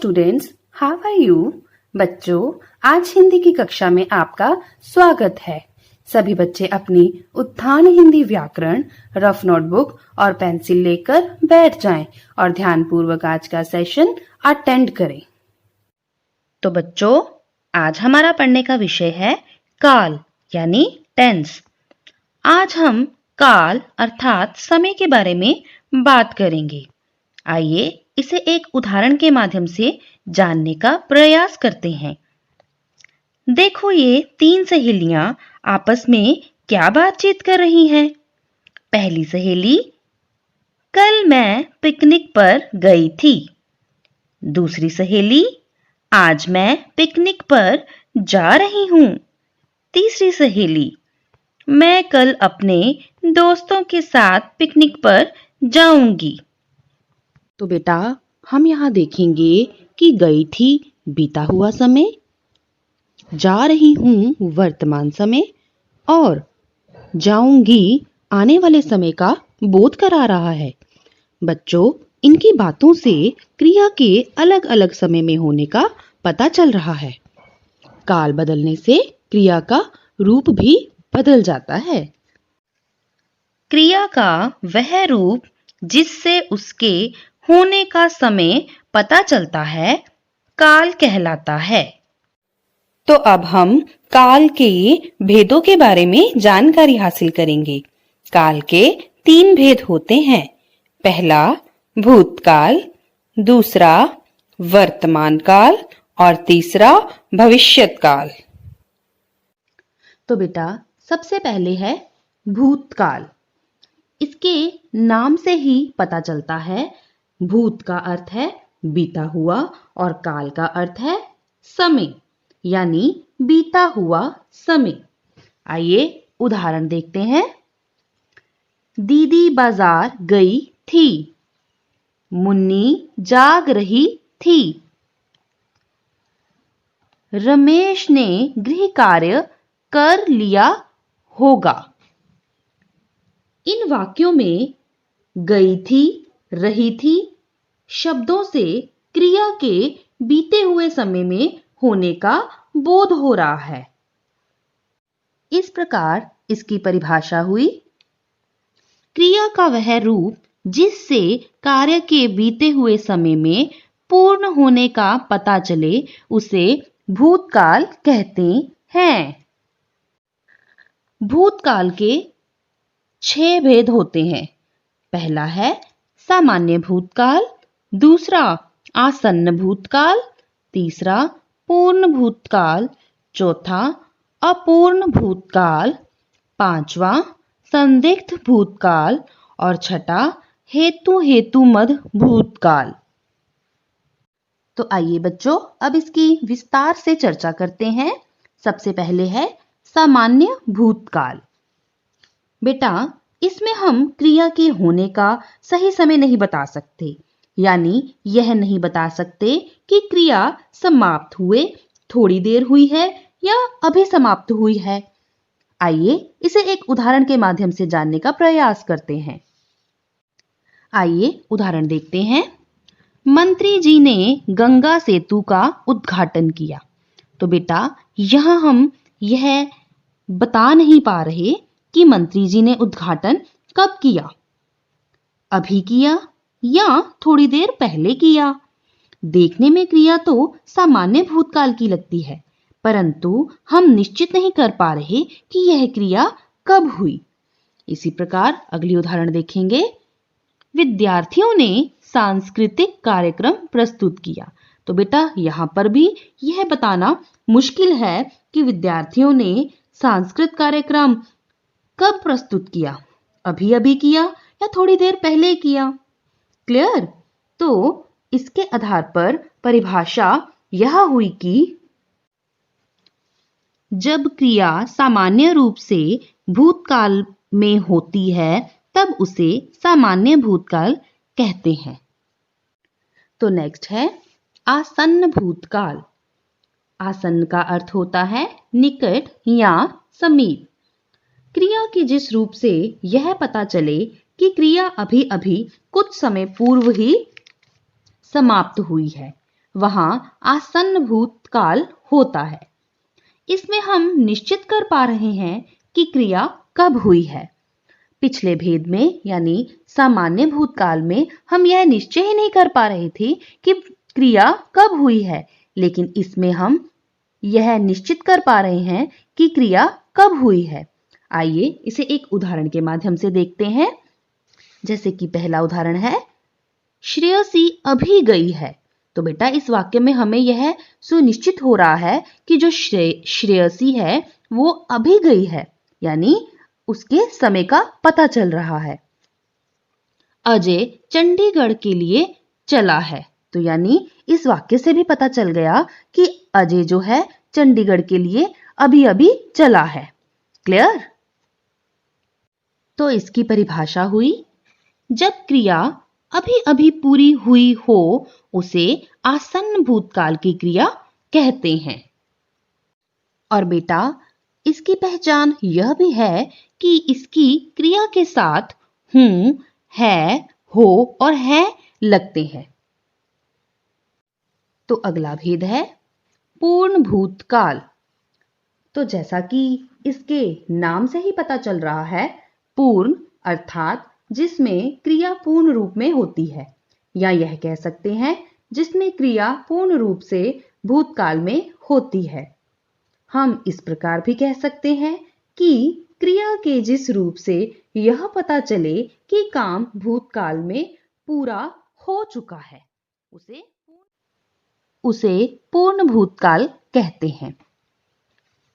Students, how are you? बच्चों, आज हिंदी की कक्षा में आपका स्वागत है। सभी बच्चे अपनी उत्थान हिंदी व्याकरण रफ नोटबुक और पेंसिल लेकर बैठ जाएं और ध्यानपूर्वक आज का सेशन अटेंड करें। तो बच्चों, आज हमारा पढ़ने का विषय है काल यानी टेंस। आज हम काल अर्थात समय के बारे में बात करेंगे। आइए इसे एक उदाहरण के माध्यम से जानने का प्रयास करते हैं। देखो, ये 3 सहेलियां आपस में क्या बातचीत कर रही हैं। पहली सहेली, कल मैं पिकनिक पर गई थी। दूसरी सहेली, आज मैं पिकनिक पर जा रही हूं। तीसरी सहेली, मैं कल अपने दोस्तों के साथ पिकनिक पर जाऊंगी। तो बेटा, हम यहाँ देखेंगे कि गई थी बीता हुआ समय, जा रही हूँ वर्तमान समय और जाऊंगी आने वाले समय का बोध करा रहा है। बच्चों, इनकी बातों से क्रिया के अलग अलग समय में होने का पता चल रहा है। काल बदलने से क्रिया का रूप भी बदल जाता है। क्रिया का वह रूप जिससे उसके होने का समय पता चलता है, काल कहलाता है। तो अब हम काल के भेदों के बारे में जानकारी हासिल करेंगे। काल के 3 भेद होते हैं। पहला भूतकाल, दूसरा वर्तमान काल और तीसरा भविष्यत काल। तो बेटा, सबसे पहले है भूतकाल। इसके नाम से ही पता चलता है। भूत का अर्थ है बीता हुआ और काल का अर्थ है समय, यानी बीता हुआ समय। आइए उदाहरण देखते हैं। दीदी बाजार गई थी। मुन्नी जाग रही थी। रमेश ने गृह कार्य कर लिया होगा। इन वाक्यों में गई थी, रही थी शब्दों से क्रिया के बीते हुए समय में होने का बोध हो रहा है। इस प्रकार इसकी परिभाषा हुई। क्रिया का वह रूप जिससे कार्य के बीते हुए समय में पूर्ण होने का पता चले, उसे भूतकाल कहते हैं। भूतकाल के 6 भेद होते हैं। पहला है सामान्य भूतकाल, दूसरा आसन्न भूतकाल, तीसरा पूर्ण भूतकाल, चौथा अपूर्ण भूतकाल, पांचवा संदिग्ध भूतकाल और छठा हेतुमद भूतकाल। तो आइए बच्चों, अब इसकी विस्तार से चर्चा करते हैं। सबसे पहले है सामान्य भूतकाल। बेटा, इसमें हम क्रिया के होने का सही समय नहीं बता सकते, यानी यह नहीं बता सकते कि क्रिया समाप्त हुए थोड़ी देर हुई है या अभी समाप्त हुई है। आइए इसे एक उदाहरण के माध्यम से जानने का प्रयास करते हैं। आइए उदाहरण देखते हैं। मंत्री जी ने गंगा सेतु का उद्घाटन किया। तो बेटा, यहां हम यह बता नहीं पा रहे कि मंत्री जी ने उद्घाटन कब किया, अभी किया या थोड़ी देर पहले किया। देखने में क्रिया तो सामान्य भूतकाल की लगती है, परंतु हम निश्चित नहीं कर पा रहे कि यह क्रिया कब हुई। इसी प्रकार अगली उदाहरण देखेंगे। विद्यार्थियों ने सांस्कृतिक कार्यक्रम प्रस्तुत किया। तो बेटा, यहां पर भी यह बताना मुश्किल है कि विद्यार्थियों ने सांस्कृतिक कार्यक्रम कब प्रस्तुत किया, अभी किया या थोड़ी देर पहले किया। क्लियर? तो इसके आधार पर परिभाषा यह हुई कि जब क्रिया सामान्य रूप से भूतकाल में होती है, तब उसे सामान्य भूतकाल कहते हैं। तो नेक्स्ट है आसन्न भूतकाल। आसन्न का अर्थ होता है निकट या समीप। क्रिया के जिस रूप से यह पता चले कि क्रिया अभी कुछ समय पूर्व ही समाप्त हुई है, वहां आसन्न भूतकाल होता है। इसमें हम निश्चित कर पा रहे हैं कि क्रिया कब हुई है। पिछले भेद में यानी सामान्य भूतकाल में हम यह निश्चय ही नहीं कर पा रहे थे कि क्रिया कब हुई है, लेकिन इसमें हम यह निश्चित कर पा रहे हैं कि क्रिया कब हुई है। आइए इसे एक उदाहरण के माध्यम से देखते हैं। जैसे कि पहला उदाहरण है, श्रेयसी अभी गई है। तो बेटा इस वाक्य में हमें यह सुनिश्चित हो रहा है कि जो श्रेयसी है वो अभी गई है, यानी उसके समय का पता चल रहा है। अजय चंडीगढ़ के लिए चला है। तो यानी इस वाक्य से भी पता चल गया कि अजय जो है चंडीगढ़ के लिए अभी अभी चला है। क्लियर? तो इसकी परिभाषा हुई, जब क्रिया अभी अभी पूरी हुई हो उसे आसन्न भूतकाल की क्रिया कहते हैं। और बेटा इसकी पहचान यह भी है कि इसकी क्रिया के साथ हूं, है, हो और है लगते हैं। तो अगला भेद है पूर्ण भूतकाल। तो जैसा कि इसके नाम से ही पता चल रहा है, पूर्ण अर्थात जिसमें क्रिया पूर्ण रूप में होती है, या यह कह सकते हैं जिसमें क्रिया पूर्ण रूप से भूतकाल में होती है। हम इस प्रकार भी कह सकते हैं कि क्रिया के जिस रूप से यह पता चले कि काम भूतकाल में पूरा हो चुका है उसे पूर्ण भूतकाल कहते हैं।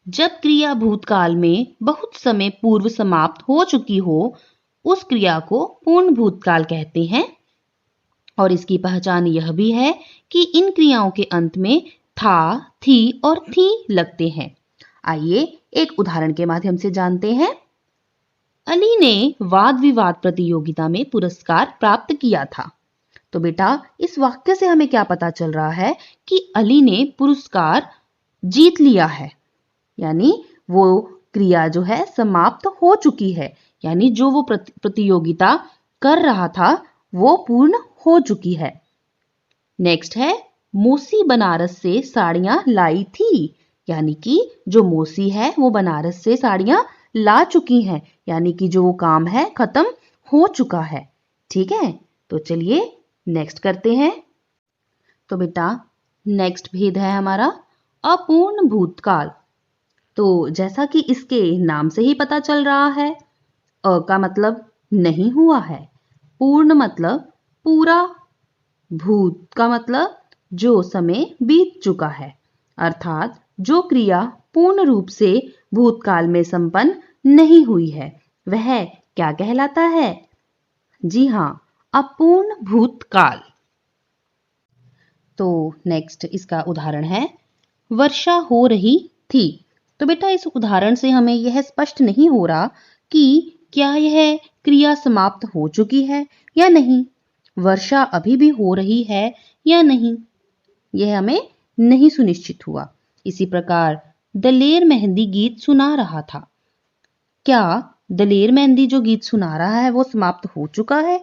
जब क्रिया भूतकाल में बहुत समय पूर्व समाप्त हो चुकी हो उस क्रिया को पूर्ण भूतकाल कहते हैं। और इसकी पहचान यह भी है कि इन क्रियाओं के अंत में था, थी और थी लगते हैं। आइए एक उदाहरण के माध्यम से जानते हैं। अली ने वाद विवाद प्रतियोगिता में पुरस्कार प्राप्त किया था। तो बेटा इस वाक्य से हमें क्या पता चल रहा है कि अली ने पुरस्कार जीत लिया है, यानी वो क्रिया जो है समाप्त हो चुकी है, यानी जो वो प्रतियोगिता कर रहा था वो पूर्ण हो चुकी है। नेक्स्ट है, मौसी बनारस से साड़ियां लाई थी, यानी कि जो मौसी है वो बनारस से साड़ियां ला चुकी हैं, यानी कि जो वो काम है खत्म हो चुका है। ठीक है, तो चलिए नेक्स्ट करते हैं। तो बेटा नेक्स्ट भेद है हमारा अपूर्ण भूतकाल। तो जैसा कि इसके नाम से ही पता चल रहा है, अ का मतलब नहीं हुआ है, पूर्ण मतलब पूरा, भूत का मतलब जो समय बीत चुका है, अर्थात जो क्रिया पूर्ण रूप से भूतकाल में संपन्न नहीं हुई है वह क्या कहलाता है? जी हाँ, अपूर्ण भूतकाल। तो नेक्स्ट इसका उदाहरण है, वर्षा हो रही थी। तो बेटा इस उदाहरण से हमें यह स्पष्ट नहीं हो रहा कि क्या यह क्रिया समाप्त हो चुकी है या नहीं, वर्षा अभी भी हो रही है या नहीं, यह हमें नहीं सुनिश्चित हुआ। इसी प्रकार दलेर मेहंदी गीत सुना रहा था। क्या दलेर मेहंदी जो गीत सुना रहा है वो समाप्त हो चुका है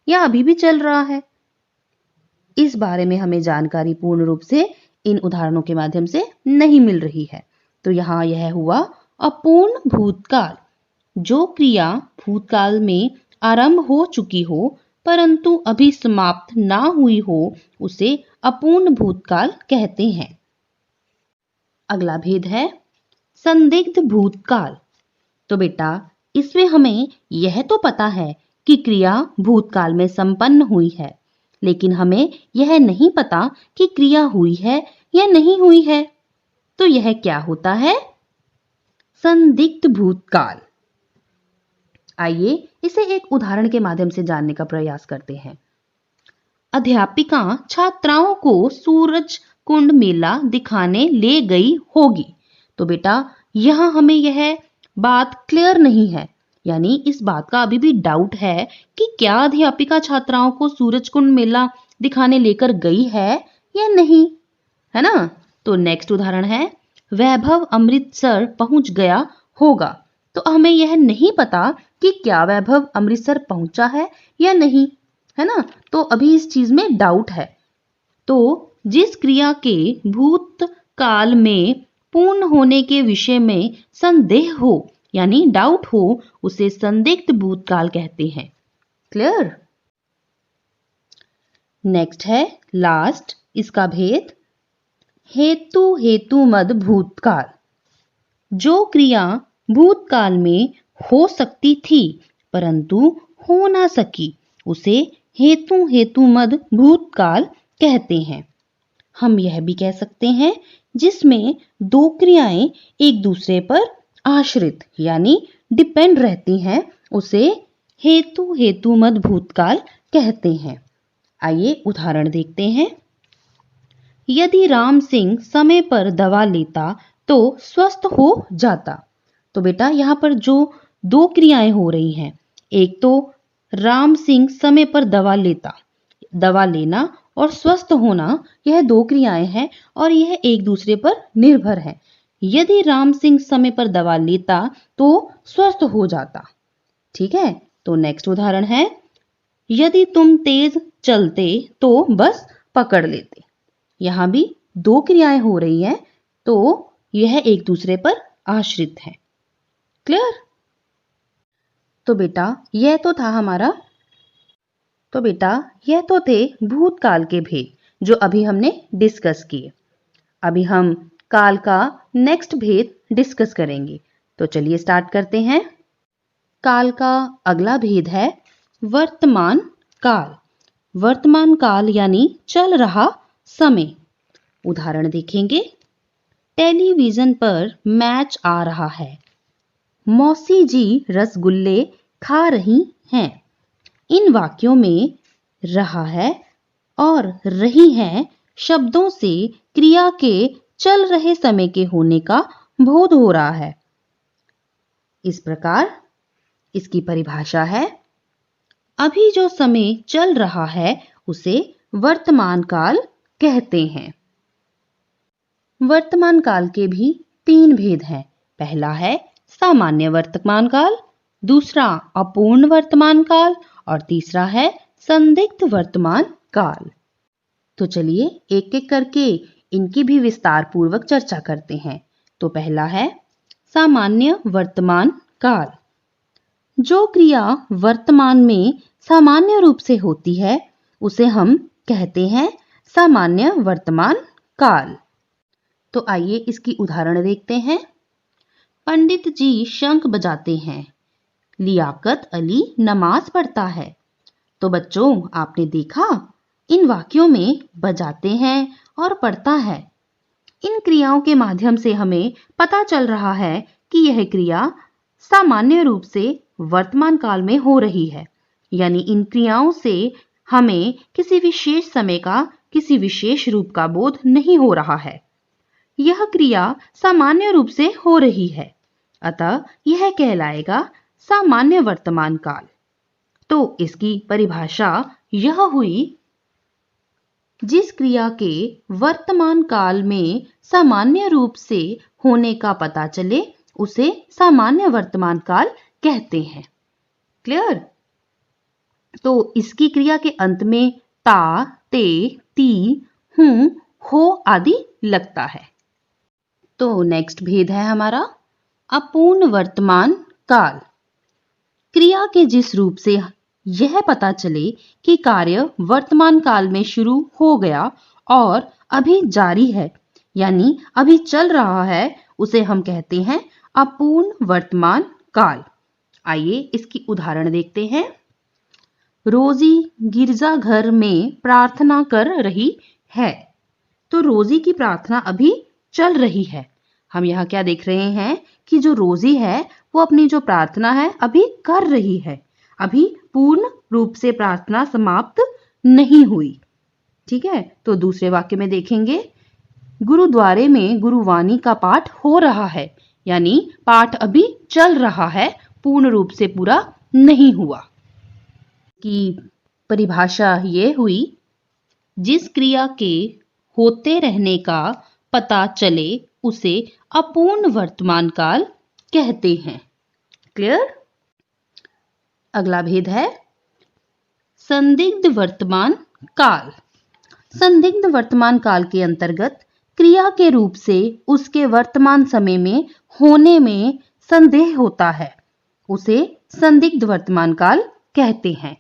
या अभी भी चल रहा है? इस बारे में हमें जानकारी पूर्ण रूप से इन उदाहरणों के माध्यम से नहीं मिल रही है। तो यहाँ यह हुआ अपूर्ण भूतकाल, जो क्रिया भूतकाल में आरंभ हो चुकी हो परंतु अभी समाप्त ना हुई हो उसे अपूर्ण भूतकाल कहते हैं। अगला भेद है संदिग्ध भूतकाल। तो बेटा इसमें हमें यह तो पता है कि क्रिया भूतकाल में संपन्न हुई है, लेकिन हमें यह नहीं पता कि क्रिया हुई है या नहीं हुई है। तो यह क्या होता है? संदिग्ध भूतकाल। आइए इसे एक उदाहरण के माध्यम से जानने का प्रयास करते हैं। अध्यापिका छात्राओं को सूरज कुंड मेला दिखाने ले गई होगी। तो बेटा यहां हमें यह बात क्लियर नहीं है, यानी इस बात का अभी भी डाउट है कि क्या अध्यापिका छात्राओं को सूरज कुंड मेला दिखाने लेकर गई है या नहीं, है ना? तो नेक्स्ट उदाहरण है, वैभव अमृतसर पहुंच गया होगा। तो हमें यह नहीं पता कि क्या वैभव अमृतसर पहुंचा है या नहीं, है ना? तो अभी इस चीज में डाउट है। तो जिस क्रिया के भूतकाल में पूर्ण होने के विषय में संदेह हो यानी डाउट हो उसे संदिग्ध भूतकाल कहते हैं। क्लियर? नेक्स्ट है लास्ट, इसका भेद हेतु हेतुमद भूतकाल। जो क्रिया भूतकाल में हो सकती थी परंतु हो ना सकी उसे हेतु हेतुमद भूतकाल कहते हैं। हम यह भी कह सकते हैं जिसमें दो क्रियाएं एक दूसरे पर आश्रित यानी डिपेंड रहती हैं उसे हेतु हेतुमद भूतकाल कहते हैं। आइए उदाहरण देखते हैं। यदि राम सिंह समय पर दवा लेता तो स्वस्थ हो जाता। तो बेटा यहाँ पर जो दो क्रियाएं हो रही हैं, एक तो राम सिंह समय पर दवा लेता, दवा लेना और स्वस्थ होना, यह दो क्रियाएं हैं और यह एक दूसरे पर निर्भर है। यदि राम सिंह समय पर दवा लेता तो स्वस्थ हो जाता। ठीक है, तो नेक्स्ट उदाहरण है यदि तुम तेज चलते तो बस पकड़ लेते। यहां भी दो क्रियाएं हो रही हैं तो यह एक दूसरे पर आश्रित है। क्लियर? तो बेटा यह तो थे भूतकाल के भेद जो अभी हमने डिस्कस किए। अभी हम काल का नेक्स्ट भेद डिस्कस करेंगे। तो चलिए स्टार्ट करते हैं। काल का अगला भेद है वर्तमान काल। वर्तमान काल यानी चल रहा समय। उदाहरण देखेंगे। टेलीविजन पर मैच आ रहा है। मौसी जी रसगुल्ले खा रही हैं। इन वाक्यों में रहा है और रही है शब्दों से क्रिया के चल रहे समय के होने का बोध हो रहा है। इस प्रकार इसकी परिभाषा है, अभी जो समय चल रहा है उसे वर्तमान काल कहते हैं। वर्तमान काल के भी तीन भेद हैं। पहला है सामान्य वर्तमान काल, दूसरा अपूर्ण वर्तमान काल और तीसरा है संदिग्ध वर्तमान काल। तो चलिए एक एक करके इनकी भी विस्तार पूर्वक चर्चा करते हैं। तो पहला है सामान्य वर्तमान काल। जो क्रिया वर्तमान में सामान्य रूप से होती है उसे हम कहते हैं सामान्य वर्तमान काल। तो आइए इसकी उदाहरण देखते हैं। पंडित जी शंख बजाते हैं। लियाकत अली नमाज पढ़ता है। तो बच्चों आपने देखा इन वाक्यों में बजाते हैं और पढ़ता है। इन क्रियाओं के माध्यम से हमें पता चल रहा है कि यह क्रिया सामान्य रूप से वर्तमान काल में हो रही है। यानी इन क्रियाओं से हमें किसी विशेष समय का किसी विशेष रूप का बोध नहीं हो रहा है। यह क्रिया सामान्य रूप से हो रही है, अतः यह कहलाएगा सामान्य वर्तमान काल। तो इसकी परिभाषा यह हुई, जिस क्रिया के वर्तमान काल में सामान्य रूप से होने का पता चले उसे सामान्य वर्तमान काल कहते हैं। क्लियर? तो इसकी क्रिया के अंत में ता, ते, ती, हूं, हो आदि लगता है। तो नेक्स्ट भेद है हमारा अपूर्ण वर्तमान काल। क्रिया के जिस रूप से यह पता चले कि कार्य वर्तमान काल में शुरू हो गया और अभी जारी है यानी अभी चल रहा है उसे हम कहते हैं अपूर्ण वर्तमान काल। आइए इसकी उदाहरण देखते हैं। रोजी गिरजाघर में प्रार्थना कर रही है। तो रोजी की प्रार्थना अभी चल रही है। हम यहाँ क्या देख रहे हैं कि जो रोजी है वो अपनी जो प्रार्थना है अभी कर रही है। अभी पूर्ण रूप से प्रार्थना समाप्त नहीं हुई। ठीक है, तो दूसरे वाक्य में देखेंगे। गुरुद्वारे में गुरुवाणी का पाठ हो रहा है। यानी पाठ अभी चल रहा है, पूर्ण रूप से पूरा नहीं हुआ। की परिभाषा ये हुई, जिस क्रिया के होते रहने का पता चले उसे अपूर्ण वर्तमान काल कहते हैं। क्लियर? अगला भेद है संदिग्ध वर्तमान काल। संदिग्ध वर्तमान काल के अंतर्गत क्रिया के रूप से उसके वर्तमान समय में होने में संदेह होता है, उसे संदिग्ध वर्तमान काल कहते हैं।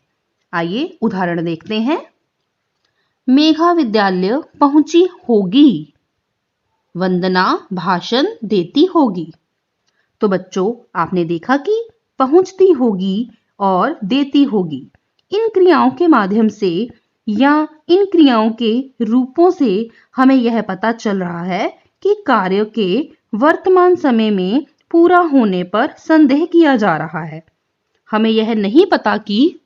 आइए उदाहरण देखते हैं। मेघा विद्यालय पहुंची होगी, वंदना भाषण देती होगी। तो बच्चों, आपने देखा कि पहुंचती होगी और देती होगी, इन क्रियाओं के माध्यम से या इन क्रियाओं के रूपों से हमें यह पता चल रहा है कि कार्य के वर्तमान समय में पूरा होने पर संदेह किया जा रहा है। हमें यह नहीं पता कि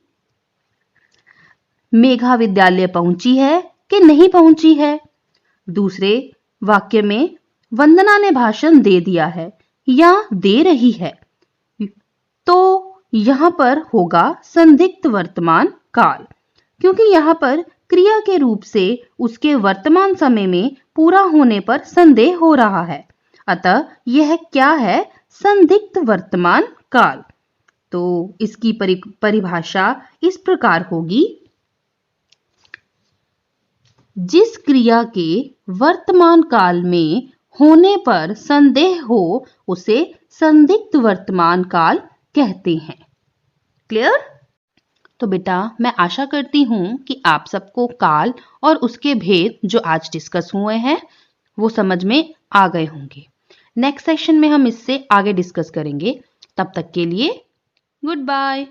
मेघा विद्यालय पहुंची है कि नहीं पहुंची है। दूसरे वाक्य में वंदना ने भाषण दे दिया है या दे रही है, तो यहां पर होगा संदिग्ध वर्तमान काल, क्योंकि यहां पर क्रिया के रूप से उसके वर्तमान समय में पूरा होने पर संदेह हो रहा है। अतः यह क्या है? संदिग्ध वर्तमान काल। तो इसकी परिभाषा इस प्रकार होगी, जिस क्रिया के वर्तमान काल में होने पर संदेह हो उसे संदिग्ध वर्तमान काल कहते हैं। क्लियर? तो बेटा, मैं आशा करती हूं कि आप सबको काल और उसके भेद जो आज डिस्कस हुए हैं वो समझ में आ गए होंगे। नेक्स्ट सेशन में हम इससे आगे डिस्कस करेंगे। तब तक के लिए गुड बाय।